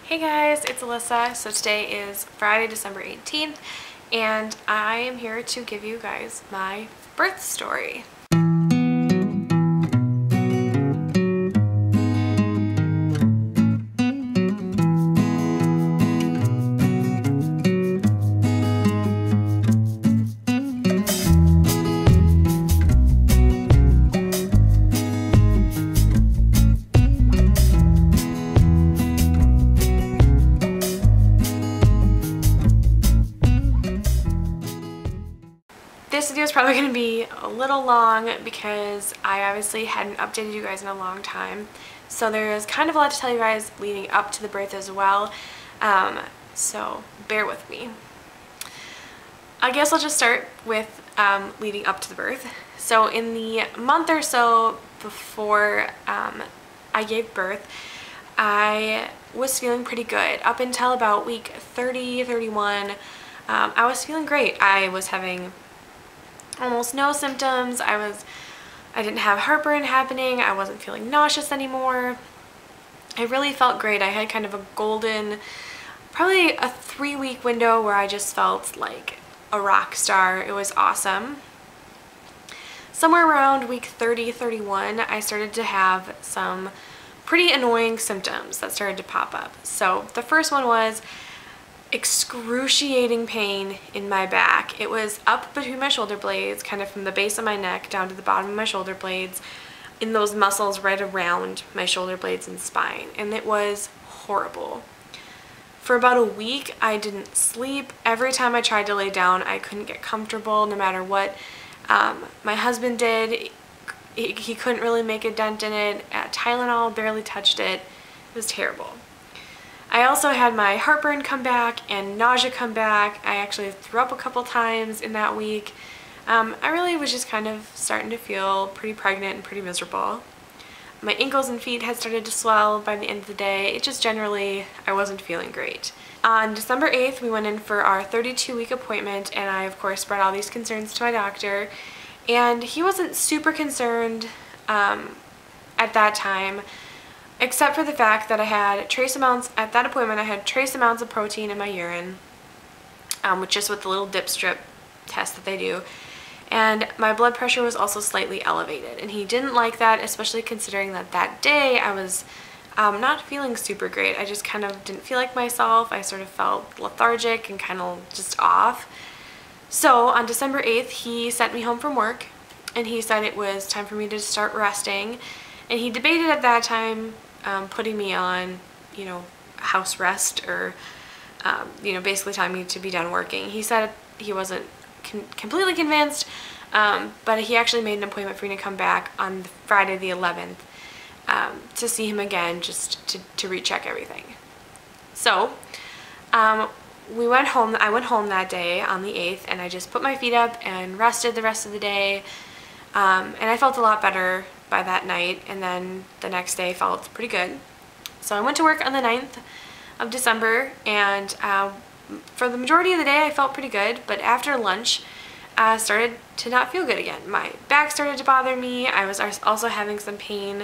Hey guys, it's Alyssa. So today is Friday, December 18th, and I am here to give you guys my birth story. This video is probably going to be a little long because I obviously hadn't updated you guys in a long time. So there's kind of a lot to tell you guys leading up to the birth as well. So bear with me. I guess I'll just start with leading up to the birth. So in the month or so before I gave birth, I was feeling pretty good. Up until about week 30, 31, I was feeling great. I was having almost no symptoms. I didn't have heartburn happening. I wasn't feeling nauseous anymore. I really felt great. I had kind of a golden, probably a 3-week window where I just felt like a rock star. It was awesome. Somewhere around week 30, 31, I started to have some pretty annoying symptoms that started to pop up. So the first one was excruciating pain in my back. It was up between my shoulder blades, kind of from the base of my neck down to the bottom of my shoulder blades, in those muscles right around my shoulder blades and spine, and it was horrible. For about a week, I didn't sleep. Every time I tried to lay down, I couldn't get comfortable no matter what my husband did. He couldn't really make a dent in it. Tylenol barely touched it. It was terrible. I also had my heartburn come back and nausea come back. I actually threw up a couple times in that week. I really was just kind of starting to feel pretty pregnant and pretty miserable. My ankles and feet had started to swell by the end of the day. It just generally, I wasn't feeling great. On December 8th, we went in for our 32-week appointment, and I, of course, brought all these concerns to my doctor. And he wasn't super concerned at that time, except for the fact that I had trace amounts, at that appointment I had trace amounts of protein in my urine, just with the little dip strip test that they do. And my blood pressure was also slightly elevated. And he didn't like that, especially considering that that day I was not feeling super great. I just kind of didn't feel like myself. I sort of felt lethargic and kind of just off. So on December 8th, he sent me home from work, and he said it was time for me to start resting. And he debated at that time putting me on, house rest, or, basically telling me to be done working. He said he wasn't completely convinced, but he actually made an appointment for me to come back on Friday the 11th to see him again, just to recheck everything. So we went home. I went home that day on the 8th, and I just put my feet up and rested the rest of the day, and I felt a lot better by that night, and then the next day felt pretty good. So I went to work on the 9th of December, and for the majority of the day I felt pretty good, but after lunch I started to not feel good again. My back started to bother me. I was also having some pain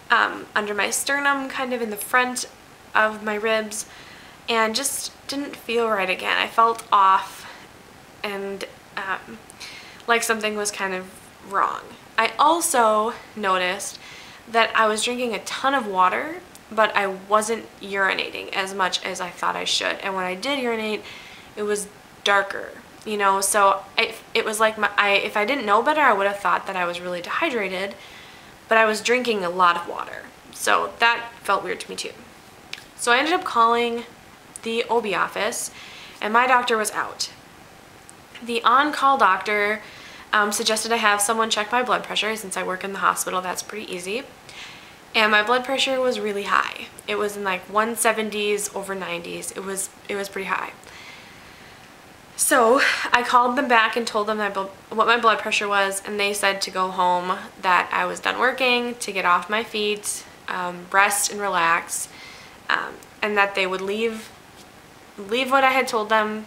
under my sternum, kind of in the front of my ribs, and just didn't feel right again. I felt off and like something was kind of wrong. I also noticed that I was drinking a ton of water, but I wasn't urinating as much as I thought I should. And when I did urinate, it was darker, so it was like if I didn't know better, I would have thought that I was really dehydrated, but I was drinking a lot of water. So that felt weird to me too. So I ended up calling the OB office, and my doctor was out. The on-call doctor suggested I have someone check my blood pressure. Since I work in the hospital, that's pretty easy. And my blood pressure was really high. It was in like 170s over 90s. It was pretty high. So I called them back and told them what my blood pressure was, and they said to go home, that I was done working, to get off my feet, rest and relax, and that they would leave what I had told them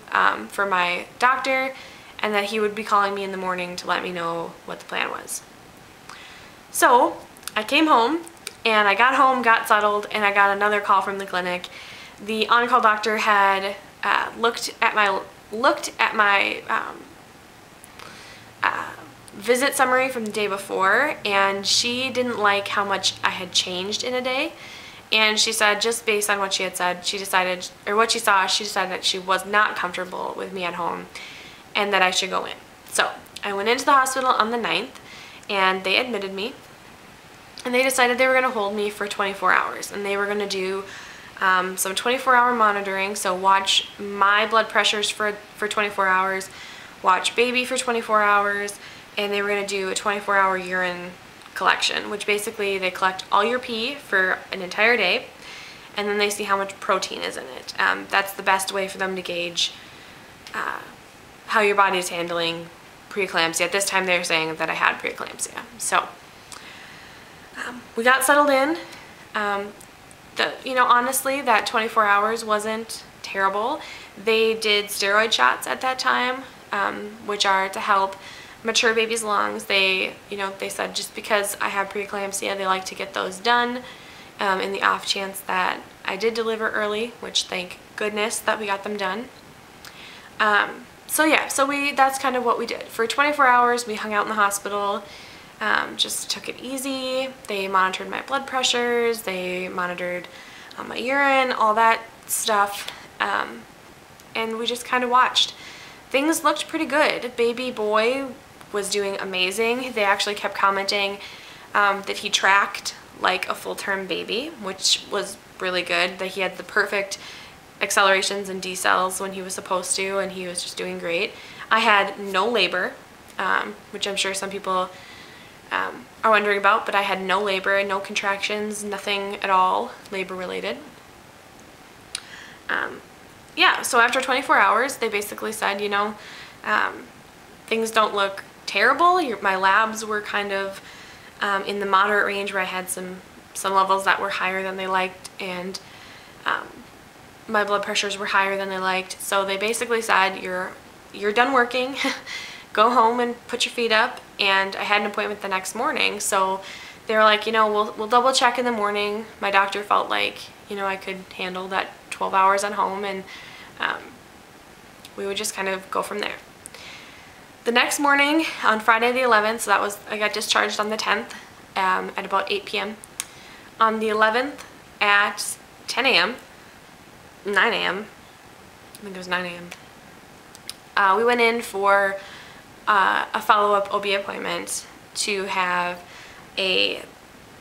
for my doctor, and that he would be calling me in the morning to let me know what the plan was. So I came home, and I got home, got settled, and I got another call from the clinic The on-call doctor had looked at my visit summary from the day before, and she didn't like how much I had changed in a day. And she said, just based on what she had said, she decided, or what she saw, she decided that she was not comfortable with me at home and that I should go in. So I went into the hospital on the 9th, and they admitted me, and they decided they were going to hold me for 24 hours, and they were going to do some 24-hour monitoring, so watch my blood pressures for 24 hours, watch baby for 24 hours, and they were going to do a 24-hour urine collection, which basically they collect all your pee for an entire day, and then they see how much protein is in it. That's the best way for them to gauge how your body is handling preeclampsia. At this time they were saying that I had preeclampsia. So we got settled in. Honestly, that 24 hours wasn't terrible. They did steroid shots at that time, which are to help mature babies' lungs. They said just because I have preeclampsia, they like to get those done in the off chance that I did deliver early, which thank goodness that we got them done. So that's kind of what we did. For 24 hours, we hung out in the hospital, just took it easy. They monitored my blood pressures, they monitored my urine, all that stuff, and we just kind of watched. Things looked pretty good. Baby boy was doing amazing. They actually kept commenting that he tracked like a full-term baby, which was really good, that he had the perfect accelerations and decels when he was supposed to, and he was just doing great. I had no labor, which I'm sure some people are wondering about, but I had no labor, no contractions, nothing at all labor related. So after 24 hours, they basically said, things don't look terrible. My labs were kind of in the moderate range, where I had some levels that were higher than they liked, and my blood pressures were higher than they liked. So they basically said, you're done working, go home and put your feet up. And I had an appointment the next morning, so they were like, we'll double check in the morning. My doctor felt like, I could handle that 12 hours at home, and we would just kind of go from there. The next morning, on Friday the 11th, so I got discharged on the 10th at about 8 p.m. On the 11th at 10 a.m., 9 a.m., I think it was 9 a.m., we went in for a follow-up OB appointment to have a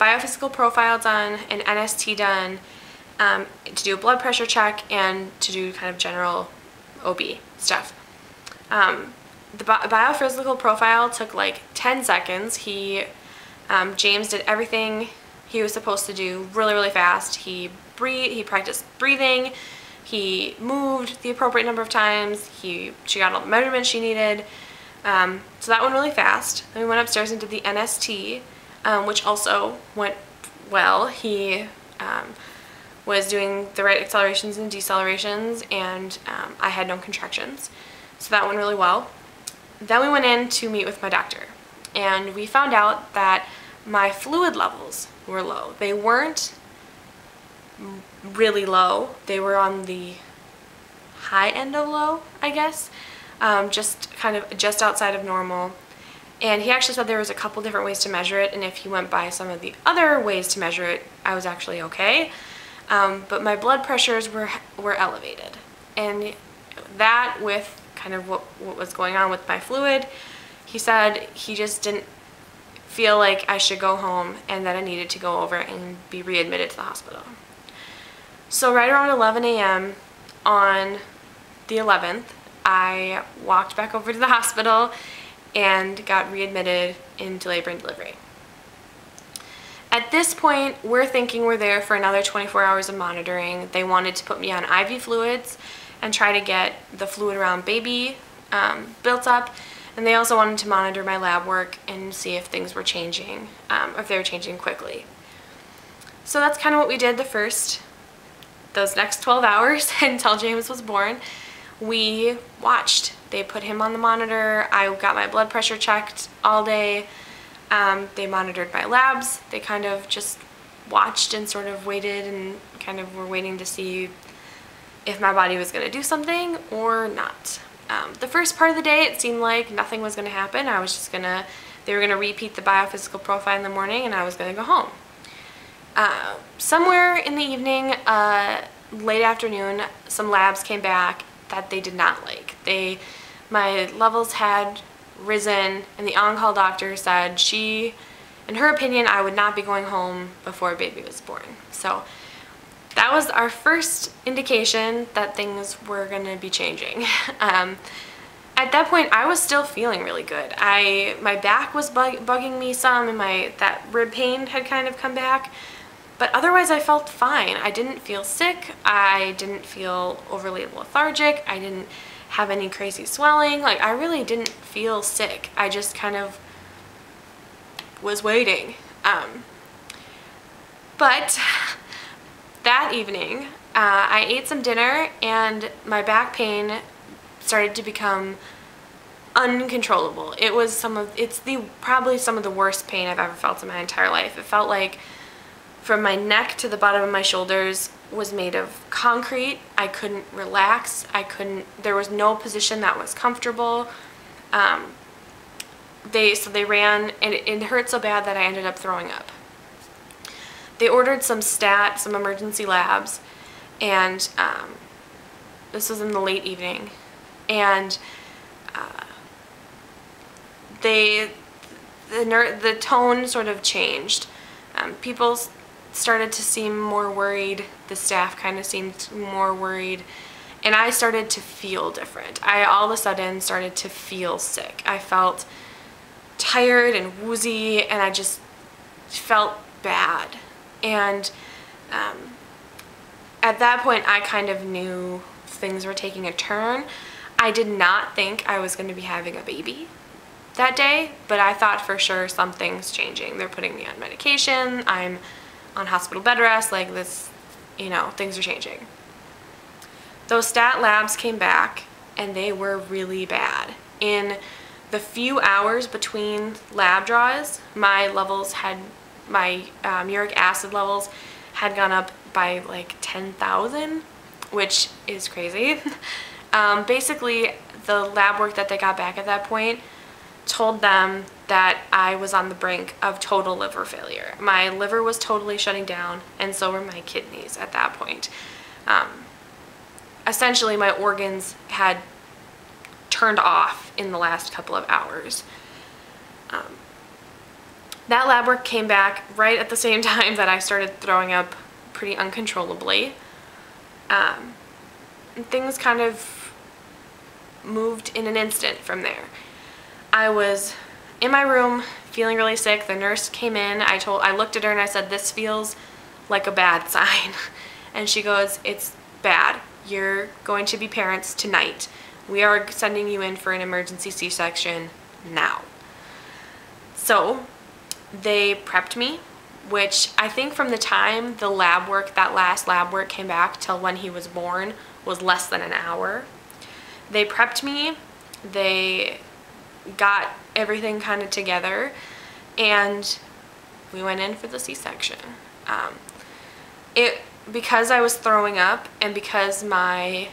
biophysical profile done, an NST done, to do a blood pressure check, and to do kind of general OB stuff. The biophysical profile took like 10 seconds. James did everything he was supposed to do really, really fast. He practiced breathing, he moved the appropriate number of times, she got all the measurements she needed. So that went really fast. Then we went upstairs and did the NST, which also went well. He was doing the right accelerations and decelerations, and I had no contractions. So that went really well. Then we went in to meet with my doctor, and we found out that my fluid levels were low. They weren't really low. They were on the high end of low, I guess. Just outside of normal. And he actually said there was a couple different ways to measure it, and if he went by some of the other ways to measure it, I was actually okay. But my blood pressures were elevated, and that, with kind of what was going on with my fluid, he said he just didn't feel like I should go home, and that I needed to go over and be readmitted to the hospital. So right around 11 a.m. on the 11th, I walked back over to the hospital and got readmitted into labor and delivery. At this point, we're thinking we're there for another 24 hours of monitoring. They wanted to put me on IV fluids and try to get the fluid around baby built up, and they also wanted to monitor my lab work and see if things were changing, if they were changing quickly. So that's kind of what we did those next 12 hours until James was born. We watched. They put him on the monitor. I got my blood pressure checked all day. They monitored my labs. They kind of just watched and sort of waited and kind of were waiting to see if my body was going to do something or not. The first part of the day, it seemed like nothing was going to happen. I was just they were going to repeat the biophysical profile in the morning, and I was going to go home. Somewhere in the evening, late afternoon, some labs came back that they did not like. My levels had risen, and the on-call doctor said in her opinion, I would not be going home before a baby was born. So that was our first indication that things were going to be changing. At that point, I was still feeling really good. My back was bugging me some, and that rib pain had kind of come back. But otherwise, I felt fine. I didn't feel sick. I didn't feel overly lethargic. I didn't have any crazy swelling. Like, I really didn't feel sick. I just kind of was waiting. But that evening, I ate some dinner, and my back pain started to become uncontrollable. It's probably some of the worst pain I've ever felt in my entire life. It felt like from my neck to the bottom of my shoulders was made of concrete. I couldn't relax. There was no position that was comfortable. They ran, and it hurt so bad that I ended up throwing up. They ordered some emergency labs, and this was in the late evening, and the tone sort of changed. People started to seem more worried. The staff kind of seemed more worried, and I started to feel different. I all of a sudden started to feel sick. I felt tired and woozy, and I just felt bad. And at that point, I kind of knew things were taking a turn. I did not think I was going to be having a baby that day, but I thought for sure something's changing. They're putting me on medication. I'm on hospital bed rest. Like this, things are changing. Those stat labs came back, and they were really bad. In the few hours between lab draws, my uric acid levels had gone up by like 10,000, which is crazy. Basically, the lab work that they got back at that point told them that I was on the brink of total liver failure. My liver was totally shutting down, and so were my kidneys at that point. Essentially, my organs had turned off in the last couple of hours. That lab work came back right at the same time that I started throwing up pretty uncontrollably. And things kind of moved in an instant from there. I was in my room feeling really sick. The nurse came in. I looked at her and I said, "This feels like a bad sign." And she goes, "It's bad. You're going to be parents tonight. We are sending you in for an emergency C-section now." So they prepped me, which I think from the time that last lab work came back till when he was born was less than an hour. They prepped me. They got everything kind of together, and we went in for the C-section. Because I was throwing up and because my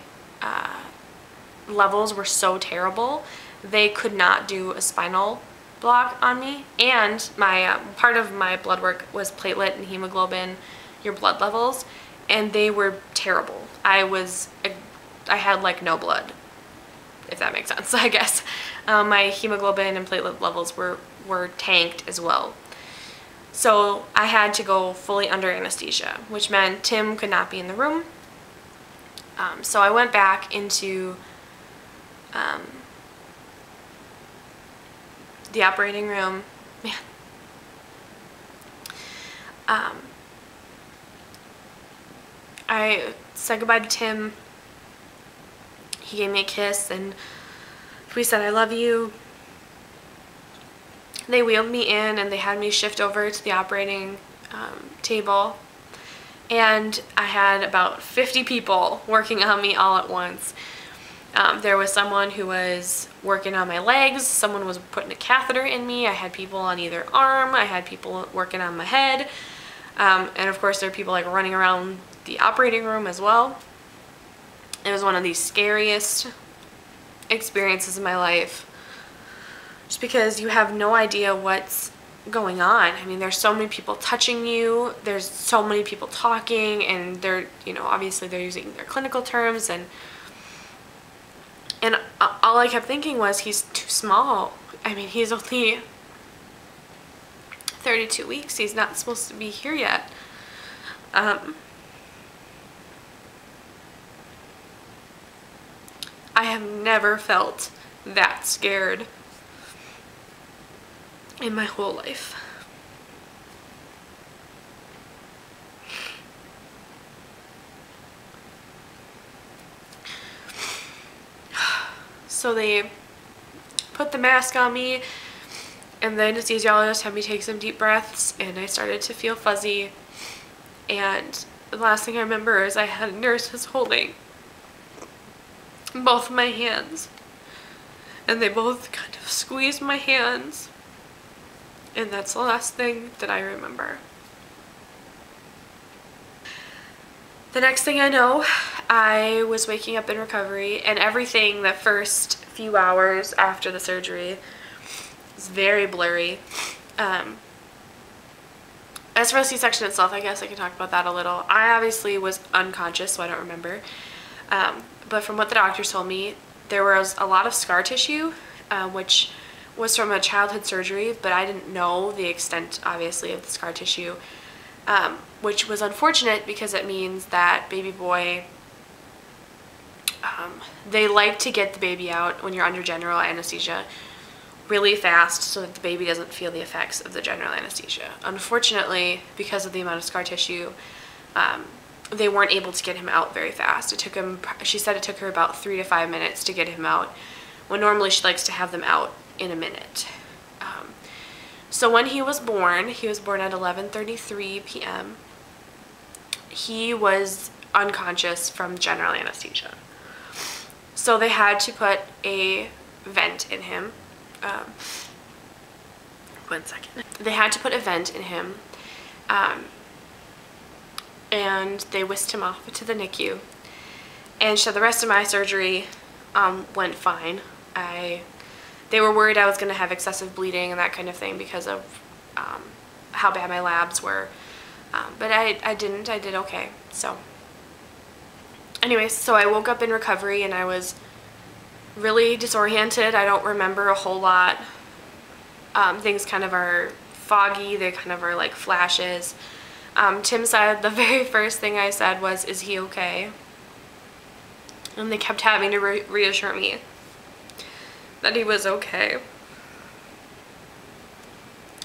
levels were so terrible, they could not do a spinal block on me, and my part of my blood work was platelet and hemoglobin, your blood levels, and they were terrible. I had like no blood, if that makes sense, I guess. My hemoglobin and platelet levels were tanked as well. So I had to go fully under anesthesia, which meant Tim could not be in the room. So I went back into the operating room. Man. I said goodbye to Tim. He gave me a kiss, and we said, "I love you." They wheeled me in, and they had me shift over to the operating table, and I had about 50 people working on me all at once. There was someone who was working on my legs, someone was putting a catheter in me, I had people on either arm, I had people working on my head, and of course there were people like running around the operating room as well. It was one of the scariest experiences in my life, just because you have no idea what's going on. I mean, there's so many people touching you, there's so many people talking, and they're, you know, obviously they're using their clinical terms, and all I kept thinking was, he's too small. I mean, he's only 32 weeks. He's not supposed to be here yet. I have never felt that scared in my whole life. So they put the mask on me, and the anesthesiologist had me take some deep breaths, and I started to feel fuzzy. And the last thing I remember is I had nurses holding both my hands, and they both kind of squeezed my hands, and that's the last thing that I remember. The next thing I know, I was waking up in recovery, and everything the first few hours after the surgery was very blurry. As for the C-section itself, I guess I can talk about that a little. I obviously was unconscious, so I don't remember. But from what the doctors told me, there was a lot of scar tissue, which was from a childhood surgery, but I didn't know the extent, obviously, of the scar tissue, which was unfortunate because it means that baby boy, they like to get the baby out when you're under general anesthesia really fast so that the baby doesn't feel the effects of the general anesthesia. Unfortunately, because of the amount of scar tissue, they weren't able to get him out very fast. It took him, she said it took her about 3 to 5 minutes to get him out, when normally she likes to have them out in a minute. So when he was born at 11:33 p.m. He was unconscious from general anesthesia. So they had to put a vent in him. One second. They had to put a vent in him, and they whisked him off to the NICU. And so the rest of my surgery went fine. They were worried I was going to have excessive bleeding and that kind of thing because of how bad my labs were. But I didn't. I did okay. So anyways, so I woke up in recovery and I was really disoriented. I don't remember a whole lot. Things kind of are foggy. They kind of are like flashes. Tim said the very first thing I said was, "Is he okay?" And they kept having to reassure me that he was okay.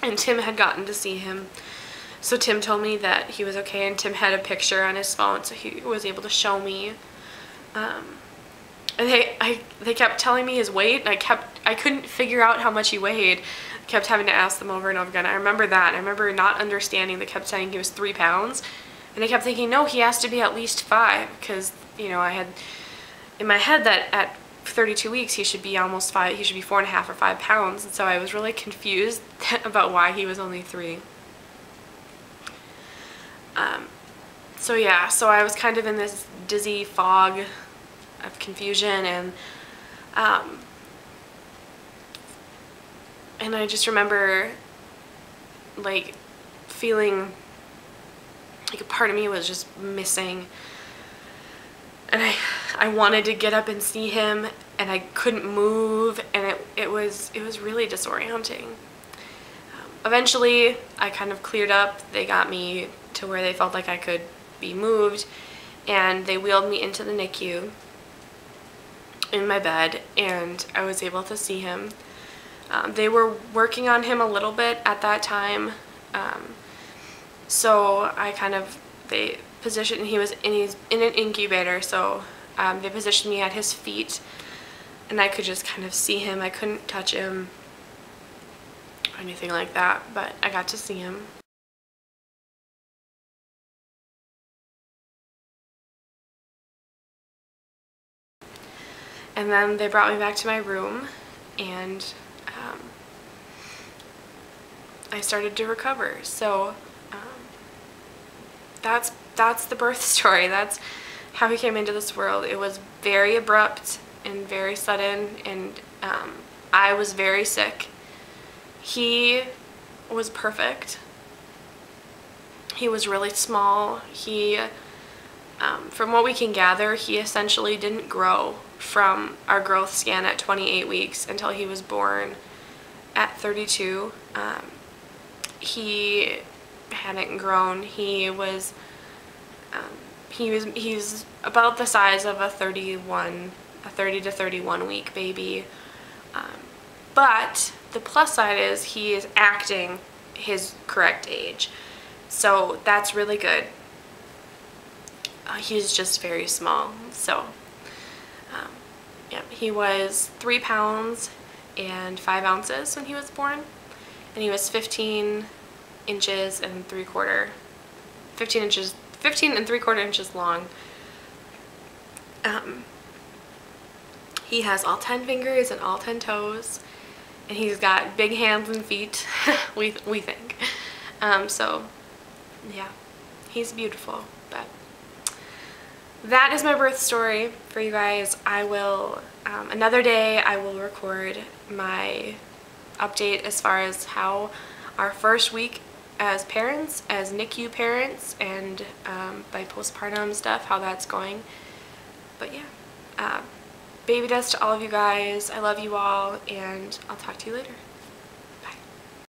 And Tim had gotten to see him. So Tim told me that he was okay, and Tim had a picture on his phone, so he was able to show me. And they kept telling me his weight, and I couldn't figure out how much he weighed. I kept having to ask them over and over again. I remember that. I remember not understanding. They kept saying he was 3 pounds, and I kept thinking, no, he has to be at least 5, because, you know, I had in my head that at 32 weeks he should be almost 5. He should be 4.5 or 5 pounds, and so I was really confused about why he was only 3. So yeah, so I was kind of in this dizzy fog of confusion, and I just remember like feeling like a part of me was just missing, and I wanted to get up and see him, and I couldn't move, and it was really disorienting. Eventually I kind of cleared up. They got me to where they felt like I could be moved, and they wheeled me into the NICU in my bed, and I was able to see him. They were working on him a little bit at that time, so they positioned, he was in an incubator, so they positioned me at his feet, and I could just kind of see him. I couldn't touch him or anything like that, but I got to see him. And then they brought me back to my room, and I started to recover. So that's the birth story. That's how he came into this world. It was very abrupt and very sudden, and I was very sick. He was perfect. He was really small. He, from what we can gather, he essentially didn't grow from our growth scan at 28 weeks until he was born at 32. He hadn't grown. He's about the size of a 30 to 31 week baby. But the plus side is he is acting his correct age. So that's really good. He's just very small. So, yeah, he was 3 pounds and 5 ounces when he was born. And he was 15 inches and 3/4, 15 and 3/4 inches long. He has all 10 fingers and all 10 toes, and he's got big hands and feet, we think. So, yeah, he's beautiful. But that is my birth story for you guys. I will, another day, I will record my update as far as how our first week as parents, as NICU parents, and by postpartum stuff, how that's going. But yeah, baby dust to all of you guys. I love you all, and I'll talk to you later.